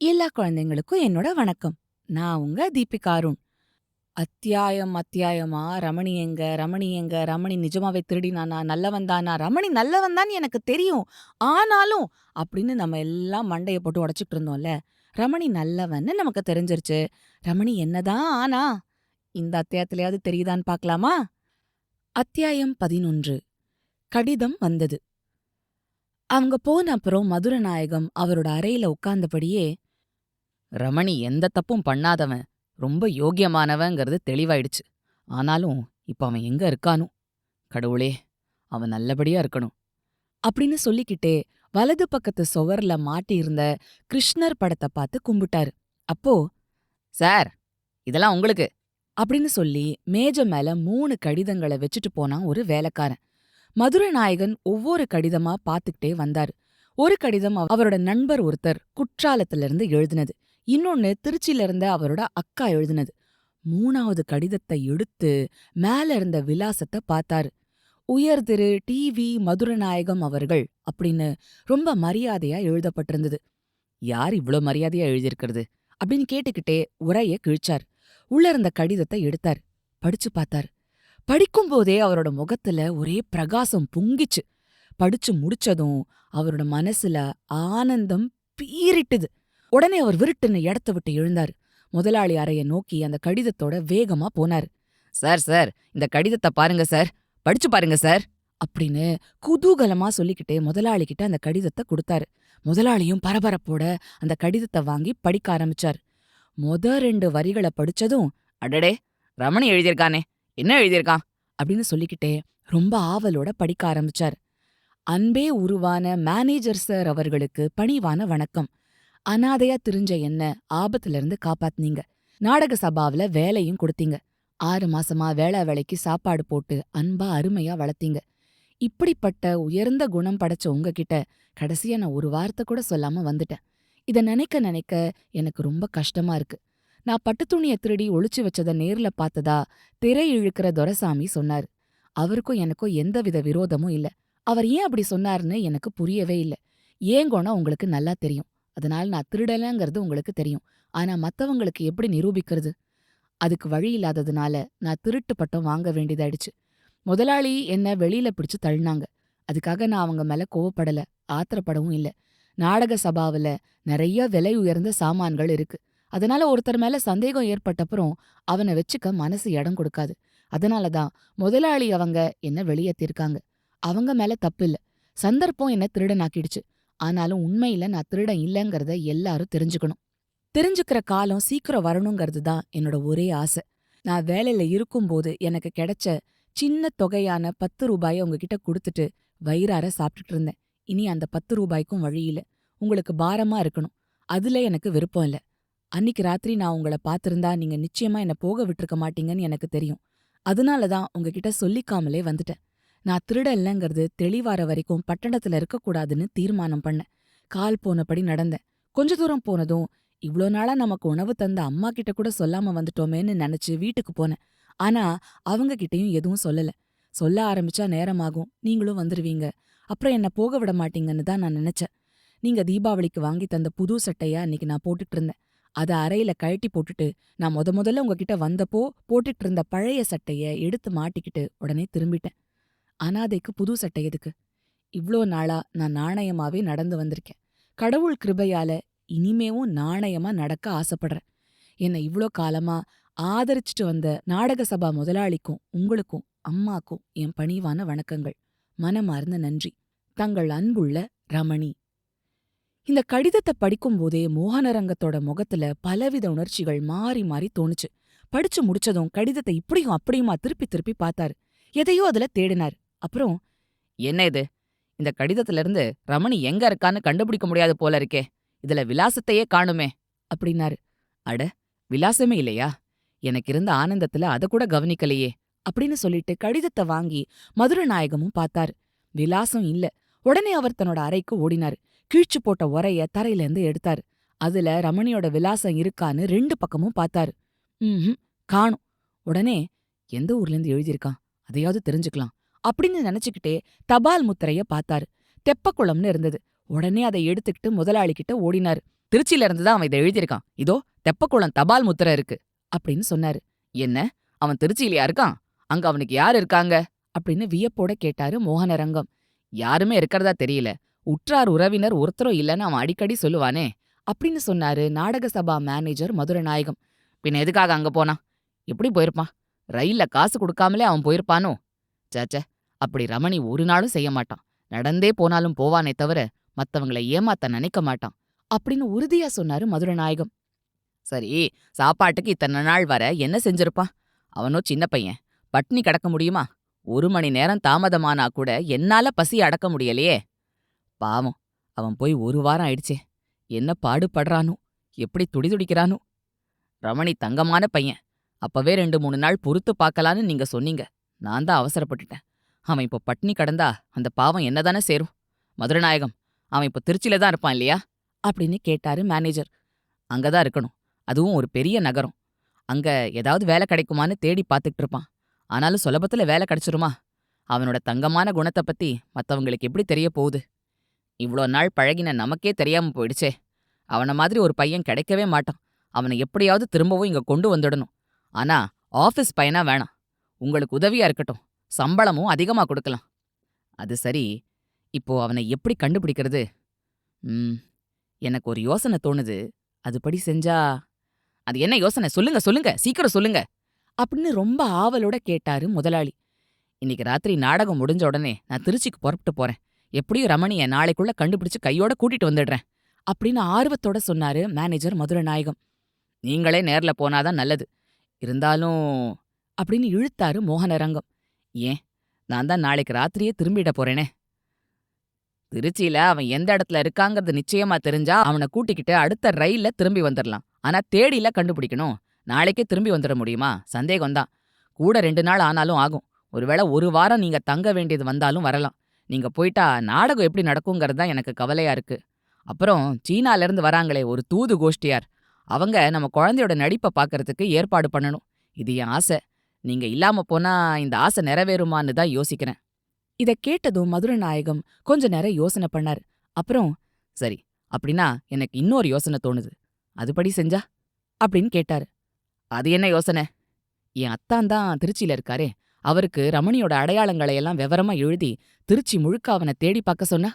எல்லா குழந்தைங்களுக்கும் என்னோட வணக்கம். நான் உங்க தீபிகா அருண். அத்தியாயமா ரமணி எங்க? ரமணி எங்க? ரமணி நிஜமாவே திருடினானா? நல்லவன் தானா? ரமணி நல்லவன் தான் எனக்கு தெரியும். ஆனாலும் அப்படின்னு நம்ம எல்லாம் மண்டைய போட்டு உடைச்சுட்டு இருந்தோம்ல. ரமணி நல்லவன்னு நமக்கு தெரிஞ்சிருச்சு. ரமணி என்னதான் ஆனா? இந்த அத்தியாயத்திலயாவது தெரியுதான்னு பார்க்கலாமா? அத்தியாயம் 11. கடிதம் வந்தது. அவங்க போன அப்புறம் மதுரநாயகம் அவரோட அறையில உட்கார்ந்தபடியே, ரமணி எந்த தப்பும் பண்ணாதவன், ரொம்ப யோக்கியமானவங்கிறது தெளிவாயிடுச்சு. ஆனாலும் இப்ப அவன் எங்க இருக்கானோ? கடவுளே, அவன் நல்லபடியா இருக்கணும். அப்படின்னு சொல்லிக்கிட்டே வலது பக்கத்து சுவர்ல மாட்டியிருந்த கிருஷ்ணர் படத்த பார்த்து கும்பிட்டாரு. அப்போ, சார், இதெல்லாம் உங்களுக்கு அப்படின்னு சொல்லி மேஜ மேல 3 கடிதங்கள வச்சுட்டு போனான் ஒரு வேலைக்காரன். மதுரநாயகன் ஒவ்வொரு கடிதமா பார்த்துக்கிட்டே வந்தாரு. ஒரு கடிதம் அவரோட நண்பர் ஒருத்தர் குற்றாலத்திலிருந்து எழுதினது. இன்னொன்னு திருச்சியில இருந்த அவரோட அக்கா எழுதினது. 3வது கடிதத்தை எடுத்து மேல இருந்த விலாசத்த பார்த்தாரு. உயர் திரு டி.வி. மதுரநாயகம் அவர்கள் அப்படின்னு ரொம்ப மரியாதையா எழுதப்பட்டிருந்தது. யார் இவ்ளோ மரியாதையா எழுதியிருக்கிறது அப்படின்னு கேட்டுக்கிட்டே உரைய கிழிச்சார். உள்ள இருந்த கடிதத்தை எடுத்தார். படிச்சு பார்த்தார். படிக்கும்போதே அவரோட முகத்துல ஒரே பிரகாசம் பொங்கிச்சு. படிச்சு முடிச்சதும் அவரோட மனசுல ஆனந்தம் பீறிட்டுது. உடனே அவர் விருட்டுன்னு இடத்த விட்டு எழுந்தாரு. முதலாளி அறைய நோக்கி அந்த கடிதத்தோட வேகமா போனாரு. சார் சார், இந்த கடிதத்தை பாருங்க சார், படிச்சு பாருங்க சார் அப்படின்னு குதூகலமா சொல்லிக்கிட்டே முதலாளி கிட்ட அந்த கடிதத்தை கொடுத்தாரு. முதலாளியும் பரபரப்போட அந்த கடிதத்தை வாங்கி படிக்க ஆரம்பிச்சார். 2 வரிகளை படிச்சதும், அடடே, ரமணி எழுதியிருக்கானே, என்ன எழுதியிருக்கான் அப்படின்னு சொல்லிக்கிட்டே ரொம்ப ஆவலோட படிக்க ஆரம்பிச்சார். அன்பே உருவான மேனேஜர் சார் அவர்களுக்கு பணிவான வணக்கம். அனாதையா திரிஞ்ச என்ன ஆபத்துல இருந்து காப்பாத்துனீங்க. நாடக சபாவுல வேலையும் கொடுத்தீங்க. 6 மாசமா வேளா வேலைக்கு சாப்பாடு போட்டு அன்பா அருமையா வளர்த்தீங்க. இப்படிப்பட்ட உயர்ந்த குணம் படைச்ச உங்ககிட்ட கடைசியா நான் ஒரு வார்த்தை கூட சொல்லாம வந்துட்டேன். இத நினைக்க நினைக்க எனக்கு ரொம்ப கஷ்டமா இருக்கு. நான் பட்டுத் துணிய திருடி ஒளிச்சு வச்சத நேர்ல பார்த்ததா திரை இழுக்கிற துரைசாமி சொன்னாரு. அவருக்கும் எனக்கும் எந்தவித விரோதமும் இல்ல. அவர் ஏன் அப்படி சொன்னாருன்னு எனக்கு புரியவே இல்ல. ஏன் குணம் உங்களுக்கு நல்லா தெரியும். அதனால நான் திருடலங்கிறது உங்களுக்கு தெரியும். ஆனா மத்தவங்களுக்கு எப்படி நிரூபிக்கிறது? அதுக்கு வழி இல்லாததுனால நான் திருட்டு பட்டம் வாங்க வேண்டியதாயிடுச்சு. முதலாளி என்ன வெளியில பிடிச்சு தள்ளினாங்க. அதுக்காக நான் அவங்க மேல கோவப்படல, ஆத்திரப்படவும் இல்ல. நாடக சபாவுல நெறைய விலை உயர்ந்த சாமான்கள் இருக்கு. அதனால ஒருத்தர் மேல சந்தேகம் ஏற்பட்டப்புறம் அவன வச்சுக்க மனசு இடம் கொடுக்காது. அதனாலதான் முதலாளி அவங்க என்ன வெளியேத்திருக்காங்க. அவங்க மேல தப்பில்ல. சந்தர்ப்பம் என்ன திருடனாக்கிடுச்சு. ஆனாலும் உண்மையில நான் திருடன் இல்லங்கறத எல்லாரும் தெரிஞ்சுக்கணும். தெரிஞ்சுக்கிற காலம் சீக்கிரம் வரணுங்கிறது தான் என்னோட ஒரே ஆசை. நான் வேலையில இருக்கும்போது எனக்கு கிடைச்ச சின்ன தொகையான 10 ரூபாய உங்ககிட்ட குடுத்துட்டு வயிறார சாப்பிட்டுட்டு இருந்தேன். இனி அந்த 10 ரூபாய்க்கும் வழி இல்ல. உங்களுக்கு பாரமா இருக்கணும். அதுல எனக்கு விருப்பம் இல்ல. அன்னிக்கு ராத்திரி நான் உங்கள பாத்திருந்தா நீங்க நிச்சயமா என்ன போக விட்டிருக்க மாட்டீங்கன்னு எனக்கு தெரியும். அதனால தான் உங்ககிட்ட சொல்லிக்காமலே வந்துட்டேன். நான் திருடல்லங்கிறது தெளிவார வரைக்கும் பட்டணத்துல இருக்கக்கூடாதுன்னு தீர்மானம் பண்ணேன். கால் போனபடி நடந்தேன். கொஞ்ச தூரம் போனதும், இவ்ளோ நாளா நமக்கு உணவு தந்த அம்மா கிட்ட கூட சொல்லாம வந்துட்டோமேன்னு நெனச்சு வீட்டுக்கு போனேன். ஆனா அவங்க கிட்டயும் எதுவும் சொல்லல. சொல்ல ஆரம்பிச்சா நேரமாகும். நீங்களும் வந்துருவீங்க. அப்புறம் என்ன போக விட மாட்டீங்கன்னு தான் நான் நினைச்சேன். நீங்க தீபாவளிக்கு வாங்கி தந்த புது சட்டைய அன்னிக்கு நான் போட்டுட்டு இருந்தேன். அத அறையில கழட்டி போட்டுட்டு, நான் முதல்ல உங்ககிட்ட வந்தப்போ போட்டுட்டு இருந்த பழைய சட்டைய எடுத்து மாட்டிக்கிட்டு உடனே திரும்பிட்டேன். அனாதைக்கு புது சட்டை எதுக்கு? இவ்ளோ நாளா நான் நாணயமாவே நடந்து வந்திருக்கேன். கடவுள் கிருபையால இனிமேவும் நாணயமா நடக்க ஆசைப்படுறேன். என்னை இவ்ளோ காலமா ஆதரிச்சுட்டு வந்த நாடக சபா முதலாளிக்கும் உங்களுக்கும் அம்மாக்கும் என் பணிவான வணக்கங்கள். மனமார்ந்த நன்றி. தங்கள் அன்புள்ள ரமணி. இந்த கடிதத்தை படிக்கும்போதே மோகனரங்கத்தோட முகத்துல பலவித உணர்ச்சிகள் மாறி மாறி தோணுச்சு. படிச்சு முடிச்சதும் கடிதத்தை இப்படியும் அப்படியுமா திருப்பி திருப்பி பார்த்தாரு. எதையோ அதுல தேடினார். அப்புறம், என்ன இது? இந்த கடிதத்துல இருந்து ரமணி எங்க இருக்கான்னு கண்டுபிடிக்க முடியாது போல இருக்கே. இதுல விலாசத்தையே காணுமே அப்படின்னாரு. அட, விலாசமே இல்லையா? எனக்கு இருந்த ஆனந்தத்துல அத கூட கவனிக்கலையே அப்படின்னு சொல்லிட்டு கடிதத்தை வாங்கி மதுரநாயகமும் பார்த்தாரு. விலாசம் இல்ல. உடனே அவர் தன்னோட அறைக்கு ஓடினாரு. கிழிச்சு போட்ட உரைய தரையில இருந்து எடுத்தாரு. அதுல ரமணியோட விலாசம் இருக்கான்னு 2 பக்கமும் பார்த்தாரு. காணும். உடனே, எந்த ஊர்ல இருந்து எழுதியிருக்கான், அதையாவது தெரிஞ்சுக்கலாம் அப்படின்னு நினைச்சுக்கிட்டே தபால் முத்திரைய பார்த்தாரு. தெப்பக்குளம்னு இருந்தது. உடனே அதை எடுத்துக்கிட்டு முதலாளி கிட்ட ஓடினாரு. திருச்சியில இருந்து தான் அவன் இதை எழுதியிருக்கான். இதோ தெப்பக்குளம் தபால் முத்திரை இருக்கு அப்படின்னு சொன்னாரு. என்ன, அவன் திருச்சியிலயா இருக்கான்? அங்க அவனுக்கு யார் இருக்காங்க அப்படின்னு வியப்போட கேட்டாரு மோகனரங்கம். யாருமே இருக்கிறதா தெரியல. உற்றார் உறவினர் ஒருத்தரும் இல்லைன்னு அவன் அடிக்கடி சொல்லுவானே அப்படின்னு சொன்னாரு நாடக சபா மேனேஜர் மதுரநாயகம். பின்ன எதுக்காக அங்க போனான்? எப்படி போயிருப்பான்? ரயில்ல காசு கொடுக்காமலே அவன் போயிருப்பானோ? சேச்சே, அப்படி ரமணி ஒரு நாளும் செய்ய மாட்டான். நடந்தே போனாலும் போவானே தவிர மத்தவங்கள ஏமாத்த நினைக்க மாட்டான் அப்படின்னு உறுதியா சொன்னாரு மதுரநாயகம். சரி, சாப்பாட்டுக்கு இத்தனை நாள் வர என்ன செஞ்சிருப்பான்? அவனோ சின்ன பையன், பட்னி கிடக்க முடியுமா? 1 மணி நேரம் தாமதமானா கூட என்னால பசிய அடக்க முடியலையே. பாவம், அவன் போய் 1 வாரம் ஆயிடுச்சே. என்ன பாடுபடுறானோ, எப்படி துடிதுடிக்கிறானோ. ரமணி தங்கமான பையன். அப்பவே 2, 3 நாள் பொறுத்து பார்க்கலான்னு நீங்க சொன்னீங்க. நான் தான் அவசரப்பட்டுட்டேன். அவன் இப்போ பட்னி கடந்தா அந்த பாவம் என்னதானே சேரும்? மதுரநாயகம், அவன் இப்போ திருச்சியில தான் இருப்பான் இல்லையா அப்படின்னு கேட்டாரு மேனேஜர். அங்கதான் இருக்கணும். அதுவும் ஒரு பெரிய நகரம். அங்க ஏதாவது வேலை கிடைக்குமான்னு தேடி பார்த்துக்கிட்டு இருப்பான். ஆனாலும் சுலபத்துல வேலை கிடைச்சிருமா? அவனோட தங்கமான குணத்தை பத்தி மத்தவங்களுக்கு எப்படி தெரிய போகுது? இவ்ளோ நாள் பழகின நமக்கே தெரியாம போயிடுச்சே. அவன மாதிரி ஒரு பையன் கிடைக்கவே மாட்டான். அவனை எப்படியாவது திரும்பவும் இங்க கொண்டு வந்துடணும். ஆனா ஆபீஸ் பையனா வேணாம். உங்களுக்கு உதவியா இருக்கட்டும். சம்பளமும் அதிகமா கொடுக்கலாம். அது சரி, இப்போ அவனை எப்படி கண்டுபிடிக்கிறது? ம், எனக்கு ஒரு யோசனை தோணுது. அதுபடி செஞ்சா. அது என்ன யோசனை? சொல்லுங்க சொல்லுங்க, சீக்கிரம் சொல்லுங்க அப்படின்னு ரொம்ப ஆவலோட கேட்டாரு முதலாளி. இன்னைக்கு ராத்திரி நாடகம் முடிஞ்ச உடனே நான் திருச்சிக்கு புறப்பட்டு போறேன். எப்படியும் ரமணிய நாளைக்குள்ள கண்டுபிடிச்சு கையோட கூட்டிட்டு வந்துடுறேன் அப்படின்னு ஆர்வத்தோட சொன்னாரு மேனேஜர் மதுரநாயகம். நீங்களே நேர்ல போனாதான் நல்லது. இருந்தாலும் அப்படின்னு இழுத்தாரு மோகனரங்கம். ஏன், நான் தான் நாளைக்கு ராத்திரியே திரும்பிட போறேனே. திருச்சியில அவன் எந்த இடத்துல இருக்காங்கிறது நிச்சயமா தெரிஞ்சா அவனை கூட்டிக்கிட்டு அடுத்த ரயில்ல திரும்பி வந்துடலாம். ஆனா தேடில கண்டுபிடிக்கணும். நாளைக்கே திரும்பி வந்துட முடியுமா? சந்தேகம்தான். கூட 2 நாள் ஆனாலும் ஆகும். ஒருவேளை 1 வாரம் நீங்க தங்க வேண்டியது வந்தாலும் வரலாம். நீங்க போயிட்டா நாடகம் எப்படி நடக்குங்கிறது தான் எனக்கு கவலையா இருக்கு. அப்புறம் சீனால இருந்து வராங்களே ஒரு தூது கோஷ்டியார், அவங்க நம்ம குழந்தையோட நடிப்பை பார்க்கறதுக்கு ஏற்பாடு பண்ணணும். இது என் ஆசை. நீங்க இல்லாம போனா இந்த ஆசை நிறைவேறுமான்னு தான் யோசிக்கிறேன். இத கேட்டதும் மதுரநாயகம் கொஞ்ச நேரம் யோசனை பண்ணாரு. அப்புறம், சரி, அப்படின்னா எனக்கு இன்னொரு யோசனை தோணுது. அதுபடி செஞ்சா அப்படின்னு கேட்டாரு. அது என்ன யோசனை? என் அத்தான் தான் திருச்சியில இருக்காரே, அவருக்கு ரமணியோட அடையாளங்களை எல்லாம் விவரமா எழுதி திருச்சி முழுக்க அவனை தேடி பார்க்க சொன்னா.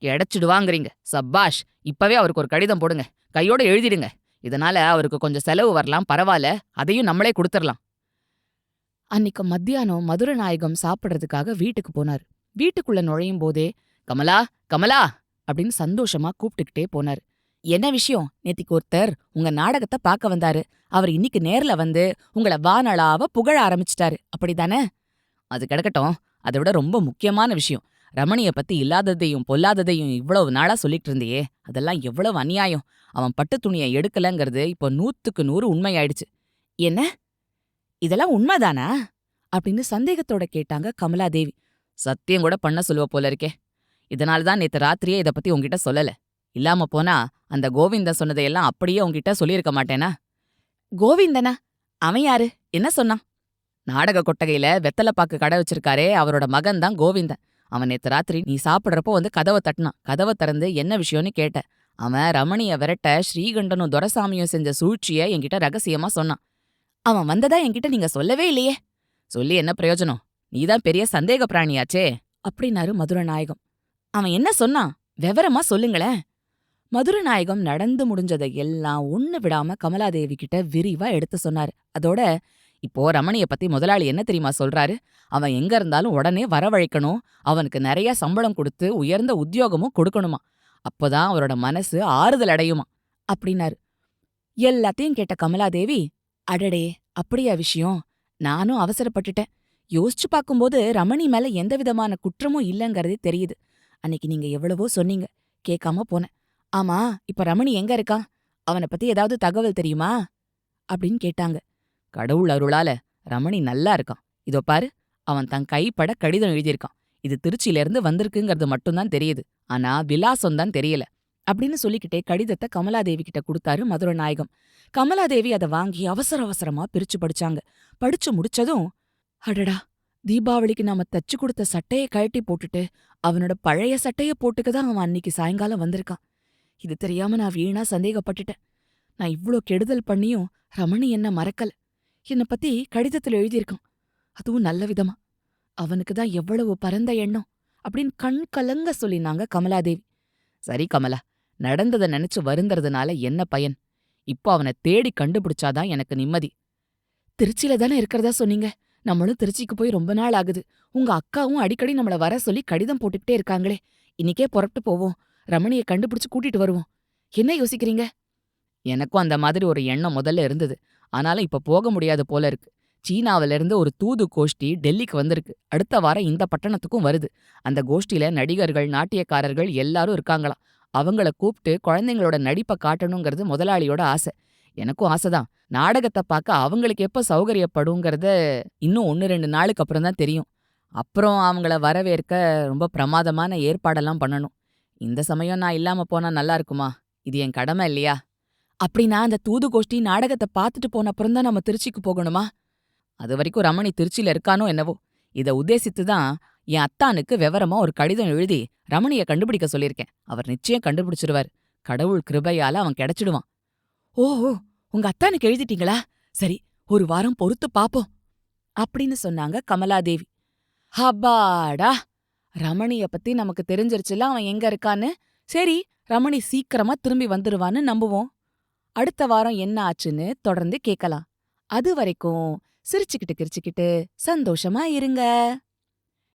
கிடைச்சிடுவாங்கறீங்க. சப்பாஷ்! இப்பவே அவருக்கு ஒரு கடிதம் போடுங்க. கையோட எழுதிடுங்க. இதனால அவருக்கு கொஞ்சம் செலவு வரலாம், பரவாயில்ல. அதையும் நம்மளே கொடுத்துடலாம். அன்னிக்கு மத்தியானம் மதுரநாயகம் சாப்பிடுறதுக்காக வீட்டுக்கு போனாரு. வீட்டுக்குள்ள நுழையும் போதே கமலா, கமலா அப்படின்னு சந்தோஷமா கூப்பிட்டுக்கிட்டே போனாரு. என்ன விஷயம்? நேத்திக்கு ஒருத்தர் உங்க நாடகத்தை பார்க்க வந்தாரு. அவர் இன்னைக்கு நேர்ல வந்து உங்கள வானளாவ புகழ ஆரம்பிச்சிட்டாரு, அப்படிதானே? அது கிடக்கட்டும். அதை விட ரொம்ப முக்கியமான விஷயம். ரமணிய பத்தி இல்லாததையும் பொல்லாததையும் இவ்வளவு நாளா சொல்லிட்டு இருந்தியே, அதெல்லாம் எவ்வளவு அநியாயம். அவன் பட்டு துணியை எடுக்கலங்கிறது இப்போ 100க்கு 100 உண்மையாயிடுச்சு. என்ன, இதெல்லாம் உண்மைதானா அப்படின்னு சந்தேகத்தோட கேட்டாங்க கமலாதேவி. சத்தியம் கூட பண்ண சொல்லுவ போல இருக்கே. இதனாலதான் நேத்து ராத்திரியே இத பத்தி உன்கிட்ட சொல்லல. இல்லாம போனா அந்த கோவிந்தன் சொன்னதையெல்லாம் அப்படியே உன்கிட்ட சொல்லியிருக்க மாட்டேனா? கோவிந்தனா? அவன் யாரு? என்ன சொன்னான்? நாடக கொட்டகையில வெத்தலைப்பாக்கு கடை வச்சிருக்காரே, அவரோட மகன் தான் கோவிந்தன். அவன் நேத்து ராத்திரி நீ சாப்பிடுறப்போ வந்து கதவை தட்டினான். கதவை திறந்து என்ன விஷயம்னு கேட்ட. அவன் ரமணிய விரட்ட ஸ்ரீகண்டனும் துரசாமியும் செஞ்ச சூழ்ச்சிய என்கிட்ட ரகசியமா சொன்னான். அவன் வந்ததா என்கிட்ட நீங்க சொல்லவே இல்லையே. சொல்லி என்ன பிரயோஜனம்? நீதான் பெரிய சந்தேக பிராணியாச்சே அப்படின்னாரு மதுரநாயகம். அவன் என்ன சொன்னான்? விவரமா சொல்லுங்களேன். மதுரநாயகம் நடந்து முடிஞ்சதை எல்லாம் ஒண்ணு விடாம கமலாதேவி கிட்ட விரிவா எடுத்து சொன்னாரு. அதோட, இப்போ ரமணிய பத்தி முதலாளி என்ன தெரியுமா சொல்றாரு? அவன் எங்க இருந்தாலும் உடனே வரவழைக்கணும். அவனுக்கு நிறைய சம்பளம் கொடுத்து உயர்ந்த உத்தியோகமும் கொடுக்கணுமா. அப்போதான் அவரோட மனசு ஆறுதல் அடையுமா அப்படின்னாரு. எல்லாத்தையும் கேட்ட கமலாதேவி, அடடே, அப்படியா விஷயம்? நானும் அவசரப்பட்டுட்டேன். யோசிச்சு பார்க்கும்போது ரமணி மேல எந்த விதமான குற்றமும் இல்லங்கறதே தெரியுது. அன்னைக்கு நீங்க எவ்வளவோ சொன்னீங்க, கேட்காம போனேன். ஆமா, இப்ப ரமணி எங்க இருக்கான்? அவனை பத்தி ஏதாவது தகவல் தெரியுமா அப்படின்னு கேட்டாங்க. கடவுள் அருளால ரமணி நல்லா இருக்கான். இதோ பாரு, அவன் தன் கைப்பட கடிதம் எழுதியிருக்கான். இது திருச்சியில இருந்து வந்திருக்குங்கிறது மட்டும்தான் தெரியுது. ஆனா விலாசம் தான் தெரியல அப்படின்னு சொல்லிக்கிட்டே கடிதத்தை கமலாதேவி கிட்ட கொடுத்தாரு மதுரநாயகம். கமலாதேவி அதை வாங்கி அவசர அவசரமா பிரிச்சு படிச்சாங்க. படிச்சு முடிச்சதும், அடடா, தீபாவளிக்கு நாம தச்சு கொடுத்த சட்டைய கழட்டி போட்டுட்டு அவனோட பழைய சட்டைய போட்டுக்கதான் அவன் அன்னிக்கு சாயங்காலம் வந்திருக்கான். இது தெரியாம நான் வீணா சந்தேகப்பட்டுட்டேன். நான் இவ்ளோ கெடுதல் பண்ணியும் ரமணி என்ன மறக்கல. என்ன பத்தி கடிதத்துல எழுதியிருக்கான். அதுவும் நல்ல விதமா. அவனுக்கு தான் எவ்வளவு பரந்த எண்ணம் அப்படின்னு கண் கலங்க சொல்லினாங்க கமலாதேவி. சரி கமலா, நடந்தத நினைச்சு வருந்தறதுனால என்ன பயன்? இப்போ அவனை தேடி கண்டுபிடிச்சாதான் எனக்கு நிம்மதி. திருச்சியில தானே இருக்கிறதா சொன்னீங்க. நம்மளும் திருச்சிக்கு போய் ரொம்ப நாள் ஆகுது. உங்க அக்காவும் அடிக்கடி நம்மள வர சொல்லி கடிதம் போட்டுக்கிட்டே இருக்காங்களே. இன்னிக்கே புறப்பட்டு போவோம். ரமணிய கண்டுபிடிச்சு கூட்டிட்டு வருவோம். என்ன யோசிக்கிறீங்க? எனக்கும் அந்த மாதிரி ஒரு எண்ணம் முதல்ல இருந்தது. ஆனாலும் இப்ப போக முடியாது போல இருக்கு. சீனாவில இருந்து ஒரு தூது கோஷ்டி டெல்லிக்கு வந்திருக்கு. அடுத்த வாரம் இந்த பட்டணத்துக்கும் வருது. அந்த கோஷ்டில நடிகர்கள், நாட்டியக்காரர்கள் எல்லாரும் இருக்காங்களாம். அவங்கள கூப்பிட்டு குழந்தைங்களோட நடிப்ப காட்டணுங்கிறது முதலாளியோட ஆசை. எனக்கும் ஆசைதான். நாடகத்த பார்க்க அவங்களுக்கு எப்ப சௌகரியப்படுங்கிறத இன்னும் 1, 2 நாளுக்கு அப்புறம் தான் தெரியும். அப்புறம் அவங்கள வரவேற்க ரொம்ப பிரமாதமான ஏற்பாடெல்லாம் பண்ணணும். இந்த சமயம் நான் இல்லாம போனா நல்லா இருக்குமா? இது என் கடமை இல்லையா? அப்படின்னா அந்த தூது கோஷ்டி நாடகத்த பார்த்துட்டு போன அப்புறம் தான் நம்ம திருச்சிக்கு போகணுமா? அது வரைக்கும் ரமணி திருச்சியில இருக்கானோ என்னவோ. இத உத்தேசித்து தான் என் அத்தானுக்கு விவரமா ஒரு கடிதம் எழுதி ரமணிய கண்டுபிடிக்க சொல்லியிருக்கேன். அவர் நிச்சயம் கண்டுபிடிச்சிருவாரு. கடவுள் கிருபையால அவன் கிடைச்சிடுவான். ஓஹோ! உங்க அத்தானுக்கு எழுதிட்டீங்களா? சரி, ஒரு வாரம் பொறுத்து பாப்போம் அப்படின்னு சொன்னாங்க கமலாதேவி. ஹப்பாடா! ரமணிய பத்தி நமக்கு தெரிஞ்சிருச்சுல அவன் எங்க இருக்கான்னு. சரி, ரமணி சீக்கிரமா திரும்பி வந்துருவான்னு நம்புவோம். அடுத்த வாரம் என்ன ஆச்சுன்னு தொடர்ந்து கேக்கலாம். அது வரைக்கும் சிரிச்சுக்கிட்டு கிரிச்சுக்கிட்டு சந்தோஷமா இருங்க.